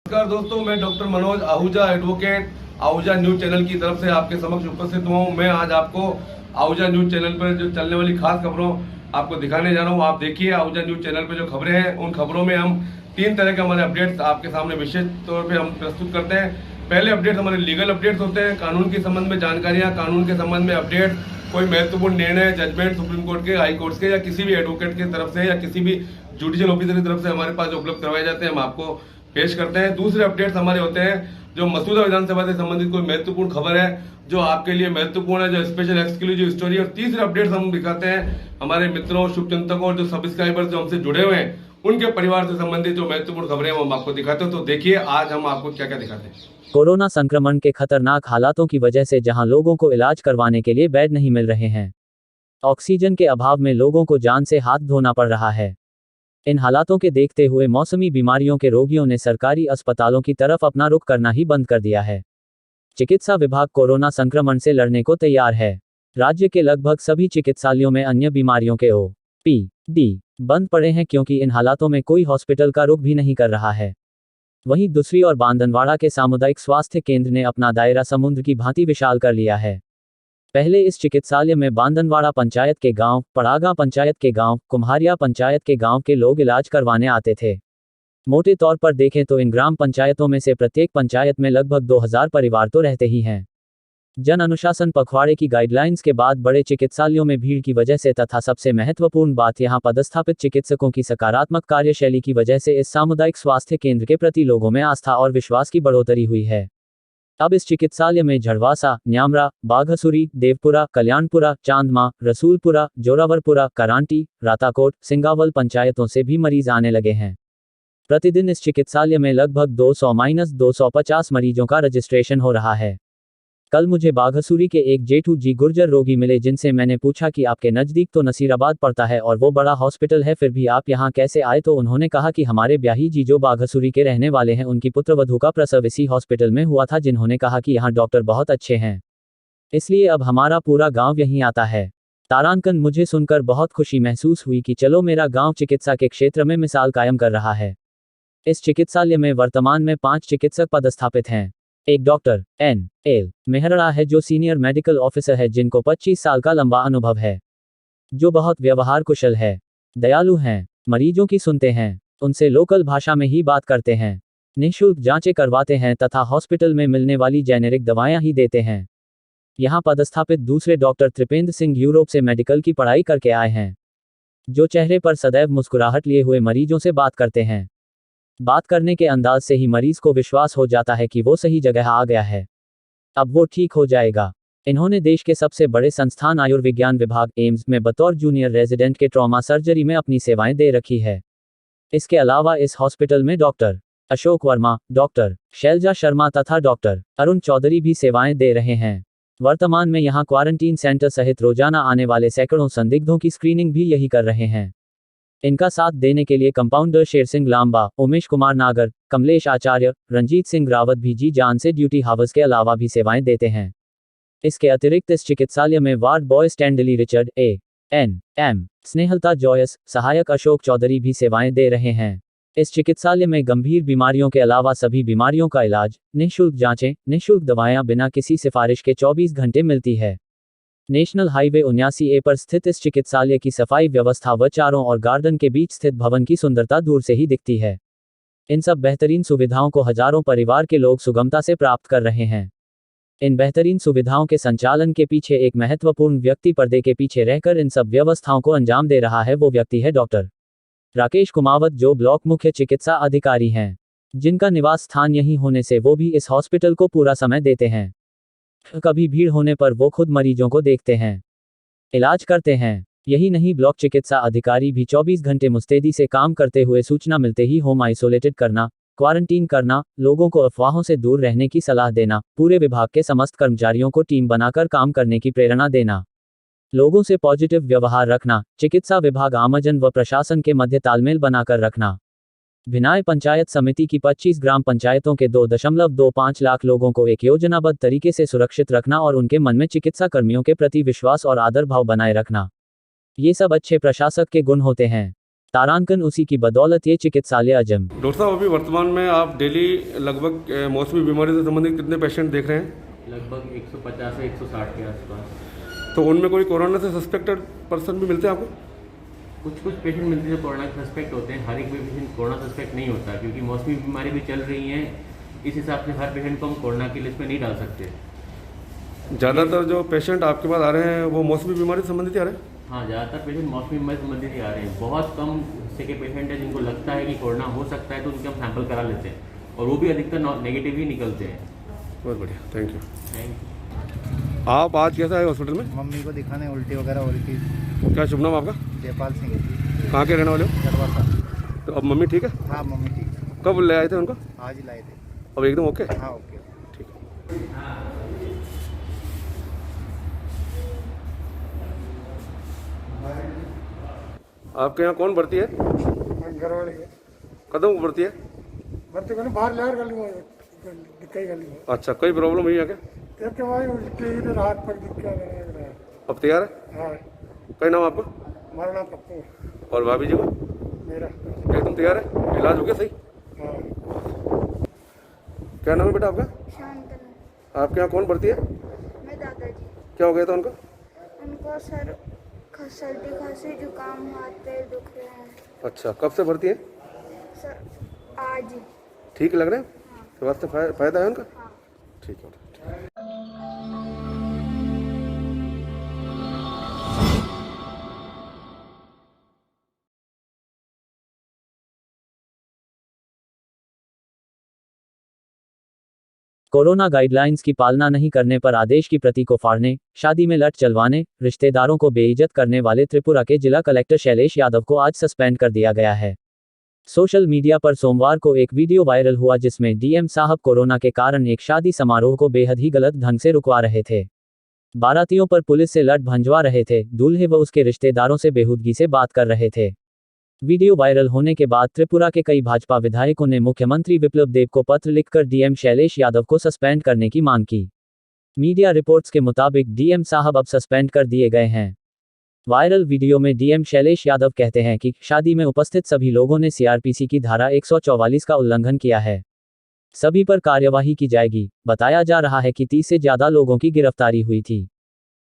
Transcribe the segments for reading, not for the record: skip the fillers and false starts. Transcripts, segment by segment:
नमस्कार दोस्तों, मैं doctor Manoj Ahuja advocate Ahuja news channel की तरफ से आपके समक्ष उपस्थित हुआ हूँ। मैं आज आपको आहूजा न्यूज चैनल पर जो चलने वाली खास खबरों आपको दिखाने जा रहा हूँ। आप देखिए, आहूजा न्यूज चैनल पर जो खबरें हैं, उन खबरों में हम 3 तरह के हमारे अपडेट्स आपके सामने विशेष तौर पर हम प्रस्तुत करते हैं। पहले अपडेट हमारे लीगल अपडेट्स होते हैं, कानून के संबंध में जानकारियाँ, कानून के संबंध में अपडेट, कोई महत्वपूर्ण निर्णय, जजमेंट सुप्रीम कोर्ट के, हाई कोर्ट के या किसी भी एडवोकेट की तरफ से या किसी भी जुडिशियल ऑफिसर की तरफ से हमारे पास जो उपलब्ध करवाए जाते हैं, हम आपको पेश करते हैं। दूसरे अपडेट्स हमारे होते हैं जो मसूदा विधानसभा से संबंधित कोई महत्वपूर्ण खबर है जो आपके लिए महत्वपूर्ण है, जो स्पेशल एक्सक्लूसिव स्टोरी। और तीसरे अपडेट्स हम दिखाते हैं हमारे मित्रों, शुभचिंतकों और जो सब्सक्राइबर्स जो हमसे जुड़े हुए हैं, उनके परिवार से संबंधित जो महत्वपूर्ण खबरें हम आपको दिखाते हैं। तो देखिए आज हम आपको क्या क्या दिखाते हैं। कोरोना संक्रमण के खतरनाक हालातों की वजह से जहां लोगों को इलाज करवाने के लिए बेड नहीं मिल रहे हैं, ऑक्सीजन के अभाव में लोगों को जान से हाथ धोना पड़ रहा है। इन हालातों के देखते हुए मौसमी बीमारियों के रोगियों ने सरकारी अस्पतालों की तरफ अपना रुख करना ही बंद कर दिया है। चिकित्सा विभाग कोरोना संक्रमण से लड़ने को तैयार है। राज्य के लगभग सभी चिकित्सालयों में अन्य बीमारियों के OPD बंद पड़े हैं क्योंकि इन हालातों में कोई हॉस्पिटल का रुख भी नहीं कर रहा है। वहीं दूसरी ओर बांदनवाड़ा के सामुदायिक स्वास्थ्य केंद्र ने अपना दायरा समुद्र की भांति विशाल कर लिया है। पहले इस चिकित्सालय में बांदनवाड़ा पंचायत के गांव, पड़ागा पंचायत के गांव, कुम्हारिया पंचायत के गांव के लोग इलाज करवाने आते थे। मोटे तौर पर देखें तो इन ग्राम पंचायतों में से प्रत्येक पंचायत में लगभग 2000 परिवार तो रहते ही हैं। जन अनुशासन पखवाड़े की गाइडलाइंस के बाद बड़े चिकित्सालयों में भीड़ की वजह से तथा सबसे महत्वपूर्ण बात यहां पदस्थापित चिकित्सकों की सकारात्मक कार्यशैली की वजह से इस सामुदायिक स्वास्थ्य केंद्र के प्रति लोगों में आस्था और विश्वास की बढ़ोतरी हुई है। अब इस चिकित्सालय में झड़वासा, न्यामरा, बाघसुरी, देवपुरा, कल्याणपुरा, चांदमा, रसूलपुरा, जोरावरपुरा, करांटी, राताकोट, सिंगावल पंचायतों से भी मरीज आने लगे हैं। प्रतिदिन इस चिकित्सालय में लगभग 200-250 मरीजों का रजिस्ट्रेशन हो रहा है। कल मुझे बाघसुरी के एक जेठू जी गुर्जर रोगी मिले, जिनसे मैंने पूछा कि आपके नज़दीक तो नसीराबाद पड़ता है और वो बड़ा हॉस्पिटल है, फिर भी आप यहाँ कैसे आए? तो उन्होंने कहा कि हमारे ब्याही जी जो बाघसुरी के रहने वाले हैं, उनकी पुत्रवधू का प्रसव इसी हॉस्पिटल में हुआ था, जिन्होंने कहा कि यहाँ डॉक्टर बहुत अच्छे हैं, इसलिए अब हमारा पूरा गाँव यहीं आता है। तारांकन मुझे सुनकर बहुत खुशी महसूस हुई कि चलो मेरा गाँव चिकित्सा के क्षेत्र में मिसाल कायम कर रहा है। इस चिकित्सालय में वर्तमान में 5 चिकित्सक पदस्थापित हैं। एक डॉक्टर NL मेहरा है जो सीनियर मेडिकल ऑफिसर है, जिनको 25 साल का लंबा अनुभव है, जो बहुत व्यवहार कुशल है, दयालु हैं, मरीजों की सुनते हैं, उनसे लोकल भाषा में ही बात करते हैं, निःशुल्क जांचें करवाते हैं तथा हॉस्पिटल में मिलने वाली जेनेरिक दवाएं ही देते हैं। यहाँ पदस्थापित दूसरे डॉक्टर त्रिपेंद्र सिंह यूरोप से मेडिकल की पढ़ाई करके आए हैं, जो चेहरे पर सदैव मुस्कुराहट लिए हुए मरीजों से बात करते हैं। बात करने के अंदाज से ही मरीज को विश्वास हो जाता है कि वो सही जगह आ गया है, अब वो ठीक हो जाएगा। इन्होंने देश के सबसे बड़े संस्थान आयुर्विज्ञान विभाग एम्स में बतौर जूनियर रेजिडेंट के ट्रॉमा सर्जरी में अपनी सेवाएं दे रखी है। इसके अलावा इस हॉस्पिटल में डॉक्टर अशोक वर्मा, डॉक्टर शैलजा शर्मा तथा डॉक्टर अरुण चौधरी भी सेवाएं दे रहे हैं। वर्तमान में यहाँ क्वारंटीन सेंटर सहित रोजाना आने वाले सैकड़ों संदिग्धों की स्क्रीनिंग भी यही कर रहे हैं। इनका साथ देने के लिए कंपाउंडर शेर सिंह लांबा, उमेश कुमार नागर, कमलेश आचार्य, रंजीत सिंह रावत भी जी जान से ड्यूटी हावर्स के अलावा भी सेवाएं देते हैं। इसके अतिरिक्त इस चिकित्सालय में ward boy Stanley Richard ANM, Snehlata Joyce, सहायक अशोक चौधरी भी सेवाएं दे रहे हैं। इस चिकित्सालय में गंभीर बीमारियों के अलावा सभी बीमारियों का इलाज, निःशुल्क जांचें, निःशुल्क दवाएं बिना किसी सिफारिश के 24 घंटे मिलती है। नेशनल हाईवे 79A पर स्थित इस चिकित्सालय की सफाई व्यवस्था व चारों और गार्डन के बीच स्थित भवन की सुंदरता दूर से ही दिखती है। इन सब बेहतरीन सुविधाओं को हजारों परिवार के लोग सुगमता से प्राप्त कर रहे हैं। इन बेहतरीन सुविधाओं के संचालन के पीछे एक महत्वपूर्ण व्यक्ति पर्दे के पीछे रहकर इन सब व्यवस्थाओं को अंजाम दे रहा है। वो व्यक्ति है डॉक्टर राकेश कुमावत, जो ब्लॉक मुख्य चिकित्सा अधिकारी हैं, जिनका निवास स्थान यहीं होने से वो भी इस हॉस्पिटल को पूरा समय देते हैं। कभी भीड़ होने पर वो खुद मरीजों को देखते हैं, इलाज करते हैं। यही नहीं, ब्लॉक चिकित्सा अधिकारी भी 24 घंटे मुस्तैदी से काम करते हुए सूचना मिलते ही होम आइसोलेटेड करना, क्वारंटीन करना, लोगों को अफवाहों से दूर रहने की सलाह देना, पूरे विभाग के समस्त कर्मचारियों को टीम बनाकर काम करने की प्रेरणा देना, लोगों से पॉजिटिव व्यवहार रखना, चिकित्सा विभाग आमजन व प्रशासन के मध्य तालमेल बनाकर रखना। भिनाय पंचायत समिति की 25 ग्राम पंचायतों के 2.25 लाख लोगों को एक योजनाबद्ध तरीके से सुरक्षित रखना और उनके मन में चिकित्सा कर्मियों के प्रति विश्वास और आदर भाव बनाए रखना, ये सब अच्छे प्रशासक के गुण होते हैं। तारांकन उसी की बदौलत ये चिकित्सालय अजम। डॉक्टर साहब, अभी वर्तमान में आप डेली लगभग मौसमी बीमारी से संबंधित कितने पेशेंट देख रहे हैं? लगभग 150 से 160 के आसपास। तो उनमें कोई कोरोना से सस्पेक्टेड पर्सन भी मिलते हैं आपको? कुछ पेशेंट मिलते हैं जो कोरोना के सस्पेक्ट होते हैं। हर एक भी पेशेंट कोरोना सस्पेक्ट नहीं होता, क्योंकि मौसमी बीमारी भी चल रही है। इस हिसाब से हर पेशेंट को हम कोरोना की लिस्ट में नहीं डाल सकते। ज़्यादातर जो पेशेंट आपके पास आ रहे हैं वो मौसमी बीमारी से संबंधित ही आ रहे हैं? हाँ, ज़्यादातर पेशेंट मौसमी बीमारी संबंधित ही आ रहे हैं। बहुत कम हिस्से के पेशेंट हैं जिनको लगता है कि कोरोना हो सकता है, तो उनके हम सैंपल करा लेते हैं, और वो भी अधिकतर नेगेटिव ही निकलते हैं। बहुत बढ़िया, थैंक यू। Thank you. आप आज कैसा है हॉस्पिटल में? मम्मी को दिखाने उल्टी वगैरह हो रही थी। क्या शुभ नाम आपका? जयपाल सिंह। कहाँ के रहने वाले हो? करवासा। तो अब मम्मी ठीक है? हाँ, मम्मी ठीक है। कब ले आए थे उनको? आज ही लाए थे। अब एकदम ओके? हाँ, ओके। ठीक है। आपके यहाँ कौन भर्ती है? घर वाले कदम को भर्ती है? भर्ती को बाहर ले गली में कई गली में अच्छा, कोई प्रॉब्लम हुई है क्या? एक के भाई उल्टी इधर हाथ पर दिख के लग रहा है। अब तैयार है? हाँ, क्या नाम आपका? हमारा नाम पप्पू। और भाभी जी को? मेरा। एकदम तैयार है? इलाज हो गया सही? हाँ। क्या नाम है बेटा आपका? शांतनु। आपके यहाँ कौन भर्ती है? मैं दादाजी। क्या हो गया था उनको? उनको सर सर्दी खांसी जुकाम हाथ पैर दुख रहे हैं अच्छा, कब से भर्ती है? सर। आज ही। ठीक लग रहे हैं? तो वास्ते फायदा है उनका? हाँ। ठीक है। कोरोना गाइडलाइंस की पालना नहीं करने पर आदेश की प्रति को फाड़ने, शादी में लट चलवाने, रिश्तेदारों को बेइज्जत करने वाले त्रिपुरा के जिला कलेक्टर शैलेश यादव को आज सस्पेंड कर दिया गया है। सोशल मीडिया पर सोमवार को एक वीडियो वायरल हुआ जिसमें डीएम साहब कोरोना के कारण एक शादी समारोह को बेहद ही गलत ढंग से रुकवा रहे थे। बारातियों पर पुलिस से लट भंजवा रहे थे, दूल्हे व उसके रिश्तेदारों से बेहूदगी से बात कर रहे थे। वीडियो वायरल होने के बाद त्रिपुरा के कई भाजपा विधायकों ने मुख्यमंत्री विप्लव देव को पत्र लिखकर डीएम शैलेश यादव को सस्पेंड करने की मांग की। मीडिया रिपोर्ट्स के मुताबिक डीएम साहब अब सस्पेंड कर दिए गए हैं। वायरल वीडियो में डीएम शैलेश यादव कहते हैं कि शादी में उपस्थित सभी लोगों ने सीआरपीसी की धारा 144 का उल्लंघन किया है। सभी पर कार्यवाही की जाएगी। बताया जा रहा है कि 30 से ज्यादा लोगों की गिरफ्तारी हुई थी,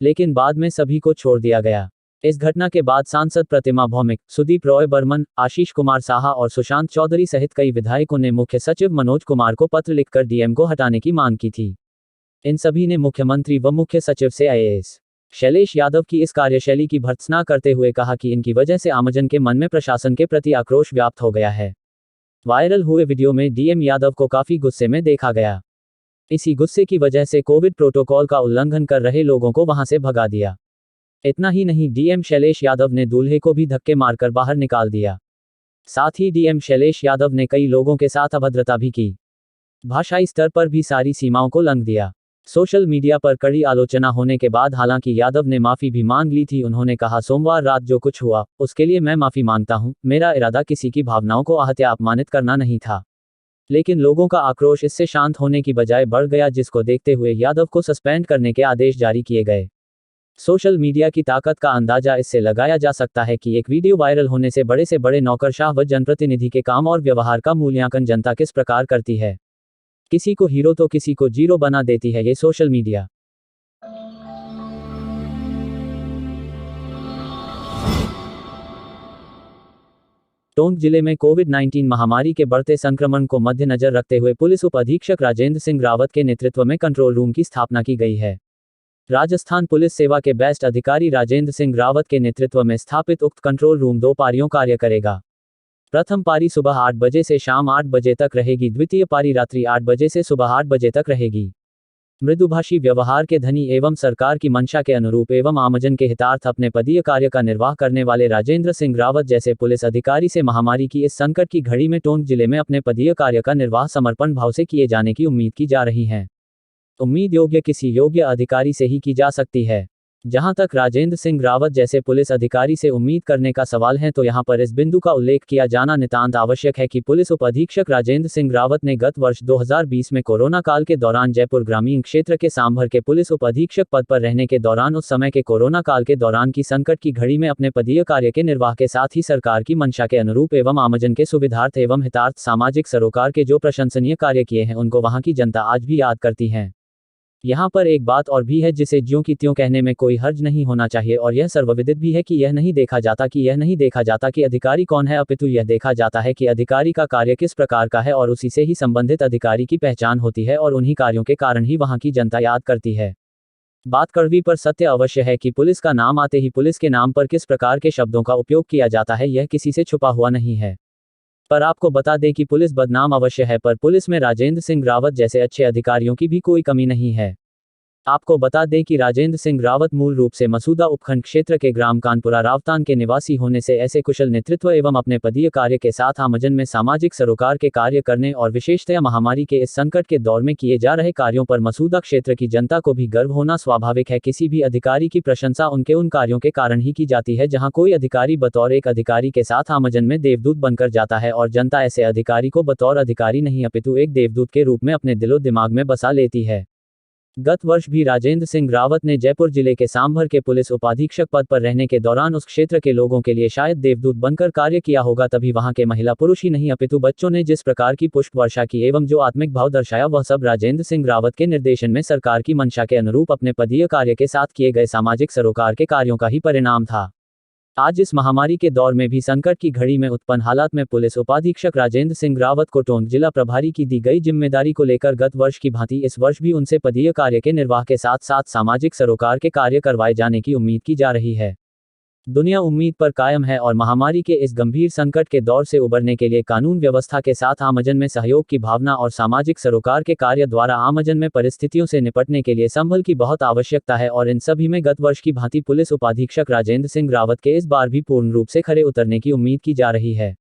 लेकिन बाद में सभी को छोड़ दिया गया। इस घटना के बाद सांसद प्रतिमा भौमिक, सुदीप रॉय बर्मन, आशीष कुमार साहा और सुशांत चौधरी सहित कई विधायकों ने मुख्य सचिव मनोज कुमार को पत्र लिखकर डीएम को हटाने की मांग की थी। इन सभी ने मुख्यमंत्री व मुख्य सचिव से आईएएस शैलेश यादव की इस कार्यशैली की भर्त्सना करते हुए कहा कि इनकी वजह से आमजन के मन में प्रशासन के प्रति आक्रोश व्याप्त हो गया है। वायरल हुए वीडियो में डीएम यादव को काफी गुस्से में देखा गया। इसी गुस्से की वजह से कोविड प्रोटोकॉल का उल्लंघन कर रहे लोगों को वहां से भगा दिया। इतना ही नहीं, डीएम शैलेश यादव ने दूल्हे को भी धक्के मारकर बाहर निकाल दिया। साथ ही डीएम शैलेश यादव ने कई लोगों के साथ अभद्रता भी की। भाषाई स्तर पर भी सारी सीमाओं को लंघ दिया। सोशल मीडिया पर कड़ी आलोचना होने के बाद हालांकि यादव ने माफी भी मांग ली थी। उन्होंने कहा, सोमवार रात जो कुछ हुआ उसके लिए मैं माफी मांगता हूं। मेरा इरादा किसी की भावनाओं को आहत या अपमानित करना नहीं था, लेकिन लोगों का आक्रोश इससे शांत होने की बजाय बढ़ गया, जिसको देखते हुए यादव को सस्पेंड करने के आदेश जारी किए गए। सोशल मीडिया की ताकत का अंदाजा इससे लगाया जा सकता है कि एक वीडियो वायरल होने से बड़े नौकरशाह व जनप्रतिनिधि के काम और व्यवहार का मूल्यांकन जनता किस प्रकार करती है। किसी को हीरो तो किसी को जीरो बना देती है ये सोशल मीडिया। टोंक जिले में कोविड-19 महामारी के बढ़ते संक्रमण को मद्देनजर रखते हुए पुलिस उप अधीक्षक राजेंद्र सिंह रावत के नेतृत्व में कंट्रोल रूम की स्थापना की गई है। राजस्थान पुलिस सेवा के बेस्ट अधिकारी राजेंद्र सिंह रावत के नेतृत्व में स्थापित उक्त कंट्रोल रूम 2 पारियों कार्य करेगा। प्रथम पारी सुबह 8 बजे से शाम 8 बजे तक रहेगी। द्वितीय पारी रात्रि 8 बजे से सुबह 8 बजे तक रहेगी। मृदुभाषी व्यवहार के धनी एवं सरकार की मंशा के अनुरूप एवं आमजन के हितार्थ अपने पदीय कार्य का निर्वाह करने वाले राजेंद्र सिंह रावत जैसे पुलिस अधिकारी से महामारी की इस संकट की घड़ी में टोंक जिले में अपने पदीय कार्य का निर्वाह समर्पण भाव से किए जाने की उम्मीद की जा रही है। उम्मीद योग्य किसी योग्य अधिकारी से ही की जा सकती है। जहां तक राजेंद्र सिंह रावत जैसे पुलिस अधिकारी से उम्मीद करने का सवाल है, तो यहां पर इस बिंदु का उल्लेख किया जाना नितांत आवश्यक है कि पुलिस उप अधीक्षक राजेंद्र सिंह रावत ने गत वर्ष 2020 में कोरोना काल के दौरान जयपुर ग्रामीण क्षेत्र के सांभर के पुलिस उप अधीक्षक पद पर रहने के दौरान उस समय के कोरोना काल के दौरान की संकट की घड़ी में अपने पदीय कार्य के निर्वाह के साथ ही सरकार की मंशा के अनुरूप एवं आमजन के सुविधार्थ एवं हितार्थ सामाजिक सरोकार के जो प्रशंसनीय कार्य किए हैं, उनको वहां की जनता आज भी याद करती है। यहाँ पर एक बात और भी है जिसे ज्यों की त्यों कहने में कोई हर्ज नहीं होना चाहिए, और यह सर्वविदित भी है कि यह नहीं देखा जाता कि अधिकारी कौन है, अपितु यह देखा जाता है कि अधिकारी का कार्य किस प्रकार का है, और उसी से ही संबंधित अधिकारी की पहचान होती है, और उन्हीं कार्यों के कारण ही वहाँ की जनता याद करती है। बात कड़वी पर सत्य अवश्य है कि पुलिस का नाम आते ही पुलिस के नाम पर किस प्रकार के शब्दों का उपयोग किया जाता है, यह किसी से छुपा हुआ नहीं है। पर आपको बता दें कि पुलिस बदनाम अवश्य है, पर पुलिस में राजेंद्र सिंह रावत जैसे अच्छे अधिकारियों की भी कोई कमी नहीं है। आपको बता दें कि राजेंद्र सिंह रावत मूल रूप से मसूदा उपखंड क्षेत्र के ग्राम कानपुरा रावतान के निवासी होने से ऐसे कुशल नेतृत्व एवं अपने पदीय कार्य के साथ आमजन में सामाजिक सरोकार के कार्य करने और विशेषतया महामारी के इस संकट के दौर में किए जा रहे कार्यों पर मसूदा क्षेत्र की जनता को भी गर्व होना स्वाभाविक है। किसी भी अधिकारी की प्रशंसा उनके उन कार्यों के कारण ही की जाती है जहां कोई अधिकारी बतौर एक अधिकारी के साथ आमजन में देवदूत बनकर जाता है, और जनता ऐसे अधिकारी को बतौर अधिकारी नहीं अपितु एक देवदूत के रूप में अपने दिलो दिमाग में बसा लेती है। गत वर्ष भी राजेंद्र सिंह रावत ने जयपुर जिले के सांभर के पुलिस उपाधीक्षक पद पर रहने के दौरान उस क्षेत्र के लोगों के लिए शायद देवदूत बनकर कार्य किया होगा, तभी वहां के महिला पुरुष ही नहीं अपितु बच्चों ने जिस प्रकार की पुष्प वर्षा की एवं जो आत्मिक भाव दर्शाया, वह सब राजेंद्र सिंह रावत के निर्देशन में सरकार की मंशा के अनुरूप अपने पदीय कार्य के साथ किए गए सामाजिक सरोकार के कार्यों का ही परिणाम था। आज इस महामारी के दौर में भी संकट की घड़ी में उत्पन्न हालात में पुलिस उपाधीक्षक राजेंद्र सिंह रावत को टोंक जिला प्रभारी की दी गई जिम्मेदारी को लेकर गत वर्ष की भांति इस वर्ष भी उनसे पदीय कार्य के निर्वाह के साथ साथ सामाजिक सरोकार के कार्य करवाए जाने की उम्मीद की जा रही है। दुनिया उम्मीद पर कायम है, और महामारी के इस गंभीर संकट के दौर से उबरने के लिए कानून व्यवस्था के साथ आमजन में सहयोग की भावना और सामाजिक सरोकार के कार्य द्वारा आमजन में परिस्थितियों से निपटने के लिए संभल की बहुत आवश्यकता है, और इन सभी में गत वर्ष की भांति पुलिस उपाधीक्षक राजेंद्र सिंह रावत के इस बार भी पूर्ण रूप से खरे उतरने की उम्मीद की जा रही है।